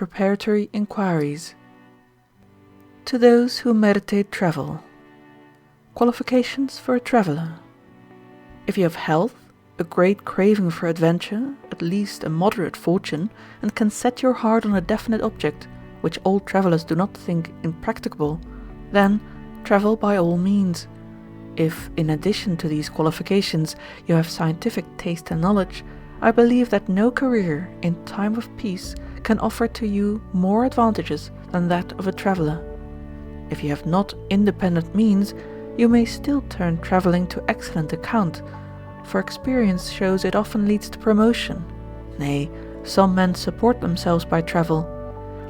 Preparatory Inquiries. To those who meditate travel. Qualifications for a traveler. If you have health, a great craving for adventure, at least a moderate fortune, and can set your heart on a definite object, which all travelers do not think impracticable, then travel by all means. If, in addition to these qualifications, you have scientific taste and knowledge, I believe that no career, in time of peace, can offer to you more advantages than that of a traveler. If you have not independent means, you may still turn traveling to excellent account, for experience shows it often leads to promotion. Nay, some men support themselves by travel.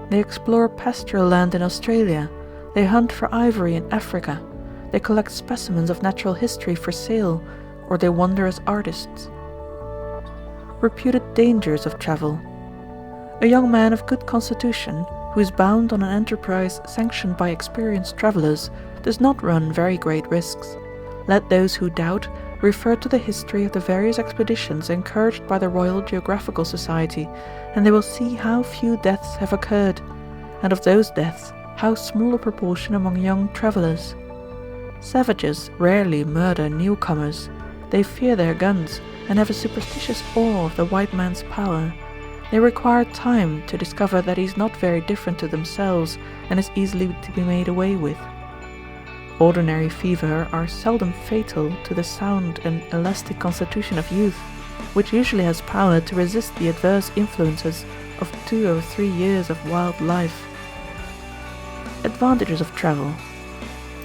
They explore pastoral land in Australia, they hunt for ivory in Africa, they collect specimens of natural history for sale, or they wander as artists. Reputed dangers of travel. A young man of good constitution, who is bound on an enterprise sanctioned by experienced travelers, does not run very great risks. Let those who doubt refer to the history of the various expeditions encouraged by the Royal Geographical Society, and they will see how few deaths have occurred, and of those deaths, how small a proportion among young travelers. Savages rarely murder newcomers. They fear their guns and have a superstitious awe of the white man's power. They require time to discover that he is not very different to themselves and is easily to be made away with. Ordinary fever are seldom fatal to the sound and elastic constitution of youth, which usually has power to resist the adverse influences of 2 or 3 years of wild life. Advantages of travel.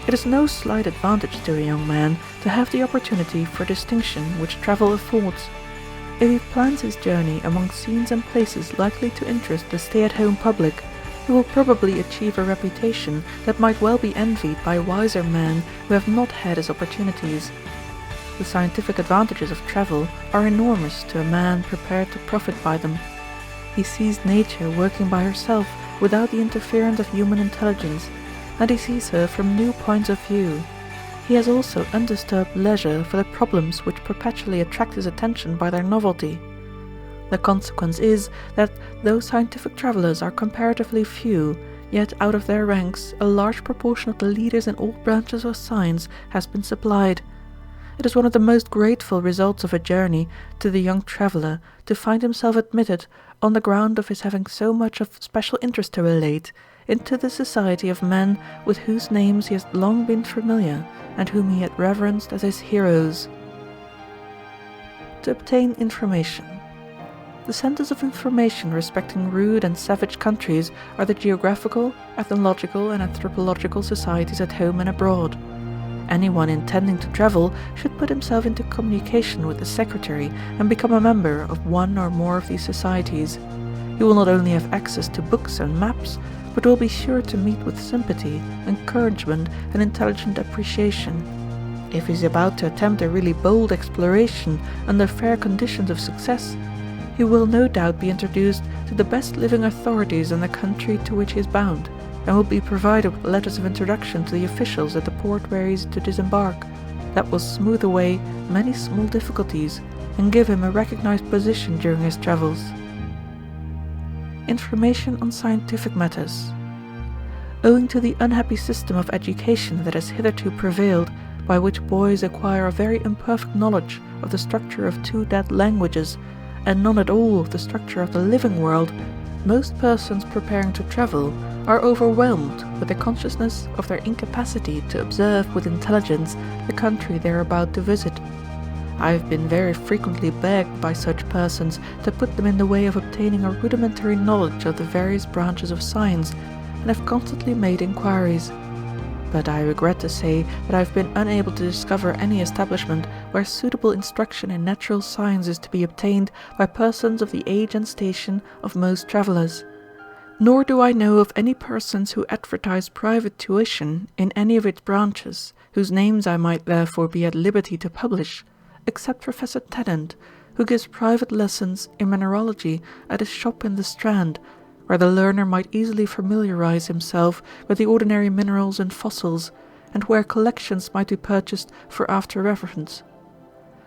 It is no slight advantage to a young man to have the opportunity for distinction which travel affords. If he plans his journey among scenes and places likely to interest the stay-at-home public, he will probably achieve a reputation that might well be envied by wiser men who have not had his opportunities. The scientific advantages of travel are enormous to a man prepared to profit by them. He sees nature working by herself without the interference of human intelligence, and he sees her from new points of view. He has also undisturbed leisure for the problems which perpetually attract his attention by their novelty. The consequence is that though scientific travelers are comparatively few, yet out of their ranks a large proportion of the leaders in all branches of science has been supplied. It is one of the most grateful results of a journey to the young traveler to find himself admitted, on the ground of his having so much of special interest to relate, into the society of men with whose names he has long been familiar and whom he had reverenced as his heroes. To obtain information. The centers of information respecting rude and savage countries are the geographical, ethnological and anthropological societies at home and abroad. Anyone intending to travel should put himself into communication with the secretary and become a member of one or more of these societies. He will not only have access to books and maps, but will be sure to meet with sympathy, encouragement and intelligent appreciation. If he is about to attempt a really bold exploration under fair conditions of success, he will no doubt be introduced to the best living authorities in the country to which he is bound, and will be provided with letters of introduction to the officials at the port where he is to disembark, that will smooth away many small difficulties and give him a recognized position during his travels. Information on scientific matters. Owing to the unhappy system of education that has hitherto prevailed, by which boys acquire a very imperfect knowledge of the structure of 2 dead languages, and none at all of the structure of the living world, most persons preparing to travel are overwhelmed with the consciousness of their incapacity to observe with intelligence the country they are about to visit. I have been very frequently begged by such persons to put them in the way of obtaining a rudimentary knowledge of the various branches of science, and have constantly made inquiries. But I regret to say that I have been unable to discover any establishment where suitable instruction in natural science is to be obtained by persons of the age and station of most travelers. Nor do I know of any persons who advertise private tuition in any of its branches, whose names I might therefore be at liberty to publish, except Professor Tennant, who gives private lessons in mineralogy at his shop in the Strand, where the learner might easily familiarize himself with the ordinary minerals and fossils, and where collections might be purchased for after reference.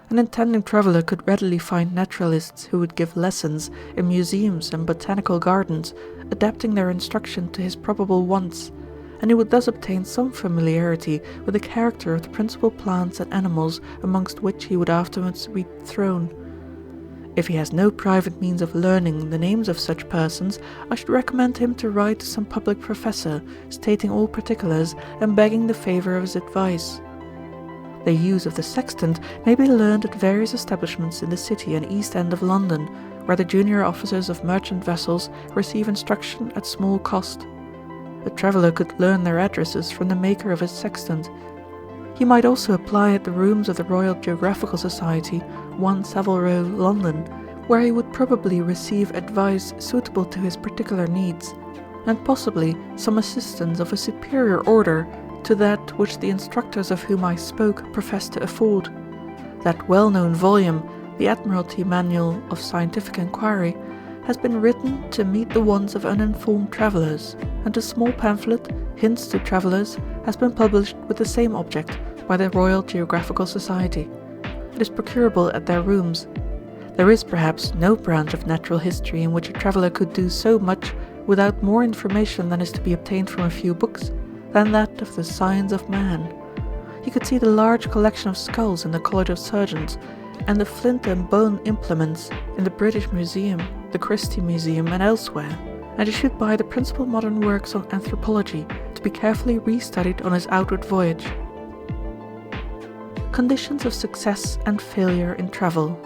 An intending traveller could readily find naturalists who would give lessons in museums and botanical gardens, adapting their instruction to his probable wants, and he would thus obtain some familiarity with the character of the principal plants and animals amongst which he would afterwards be thrown. If he has no private means of learning the names of such persons, I should recommend him to write to some public professor, stating all particulars and begging the favour of his advice. The use of the sextant may be learned at various establishments in the City and East End of London, where the junior officers of merchant vessels receive instruction at small cost. A traveller could learn their addresses from the maker of his sextant. He might also apply at the rooms of the Royal Geographical Society, 1 Savile Row, London, where he would probably receive advice suitable to his particular needs, and possibly some assistance of a superior order to that which the instructors of whom I spoke profess to afford. That well-known volume, the Admiralty Manual of Scientific Inquiry, has been written to meet the wants of uninformed travellers, and a small pamphlet, Hints to Travellers, has been published with the same object by the Royal Geographical Society. It is procurable at their rooms. There is perhaps no branch of natural history in which a traveller could do so much without more information than is to be obtained from a few books, than that of the science of man. He could see the large collection of skulls in the College of Surgeons, and the flint and bone implements in the British Museum, the Christie Museum, and elsewhere, and he should buy the principal modern works on anthropology to be carefully restudied on his outward voyage. Conditions of success and failure in travel.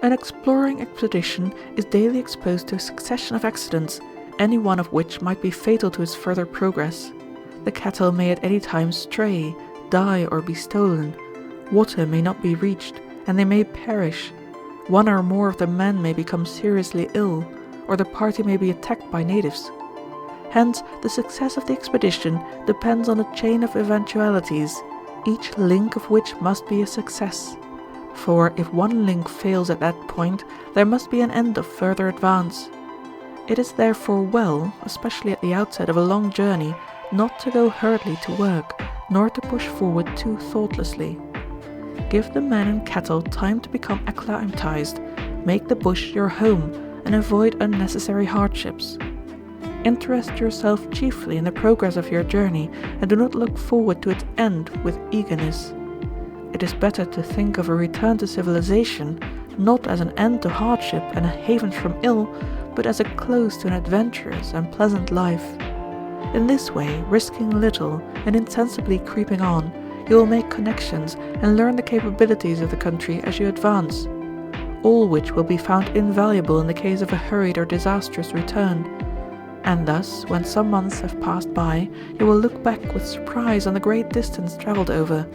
An exploring expedition is daily exposed to a succession of accidents, any one of which might be fatal to his further progress. The cattle may at any time stray, die, or be stolen. Water may not be reached, and they may perish. One or more of the men may become seriously ill, or the party may be attacked by natives. Hence, the success of the expedition depends on a chain of eventualities, each link of which must be a success. For if one link fails at that point, there must be an end of further advance. It is therefore well, especially at the outset of a long journey, not to go hurriedly to work, nor to push forward too thoughtlessly. Give the men and cattle time to become acclimatized, make the bush your home, and avoid unnecessary hardships. Interest yourself chiefly in the progress of your journey, and do not look forward to its end with eagerness. It is better to think of a return to civilization, not as an end to hardship and a haven from ill, but as a close to an adventurous and pleasant life. In this way, risking little and insensibly creeping on, you will make connections and learn the capabilities of the country as you advance, all which will be found invaluable in the case of a hurried or disastrous return. And thus, when some months have passed by, you will look back with surprise on the great distance travelled over,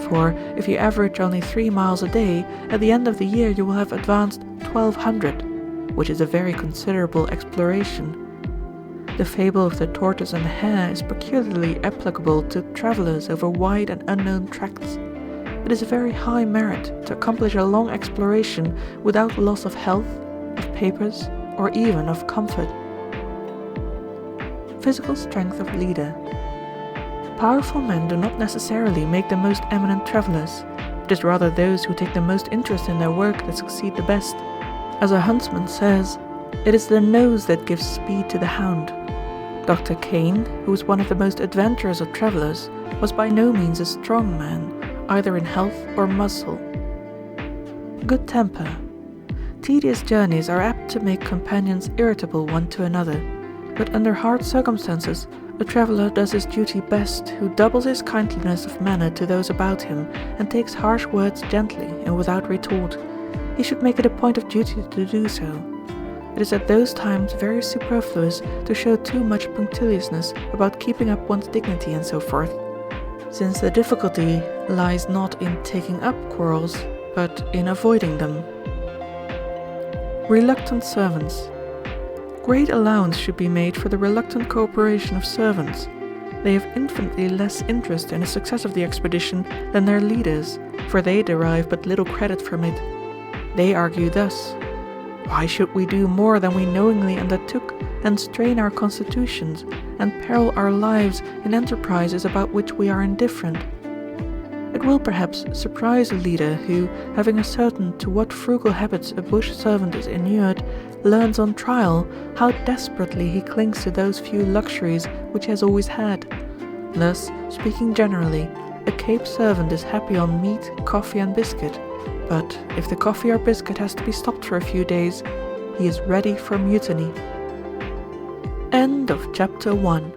for if you average only 3 miles a day, at the end of the year you will have advanced 1,200, which is a very considerable exploration. The fable of the tortoise and the hare is peculiarly applicable to travellers over wide and unknown tracts. It is a very high merit to accomplish a long exploration without loss of health, of papers, or even of comfort. Physical strength of leader. Powerful men do not necessarily make the most eminent travellers. It is rather those who take the most interest in their work that succeed the best. As a huntsman says, it is the nose that gives speed to the hound. Dr. Kane, who was one of the most adventurous of travellers, was by no means a strong man, either in health or muscle. Good temper. Tedious journeys are apt to make companions irritable one to another, but under hard circumstances, a traveller does his duty best who doubles his kindliness of manner to those about him and takes harsh words gently and without retort. He should make it a point of duty to do so. It is at those times very superfluous to show too much punctiliousness about keeping up one's dignity and so forth, since the difficulty lies not in taking up quarrels, but in avoiding them. Reluctant servants. Great allowance should be made for the reluctant cooperation of servants. They have infinitely less interest in the success of the expedition than their leaders, for they derive but little credit from it. They argue thus: why should we do more than we knowingly undertook, and strain our constitutions, and peril our lives in enterprises about which we are indifferent? It will perhaps surprise a leader who, having ascertained to what frugal habits a bush servant is inured, learns on trial how desperately he clings to those few luxuries which he has always had. Thus, speaking generally, a Cape servant is happy on meat, coffee and biscuit, but if the coffee or biscuit has to be stopped for a few days, he is ready for mutiny. End of chapter 1.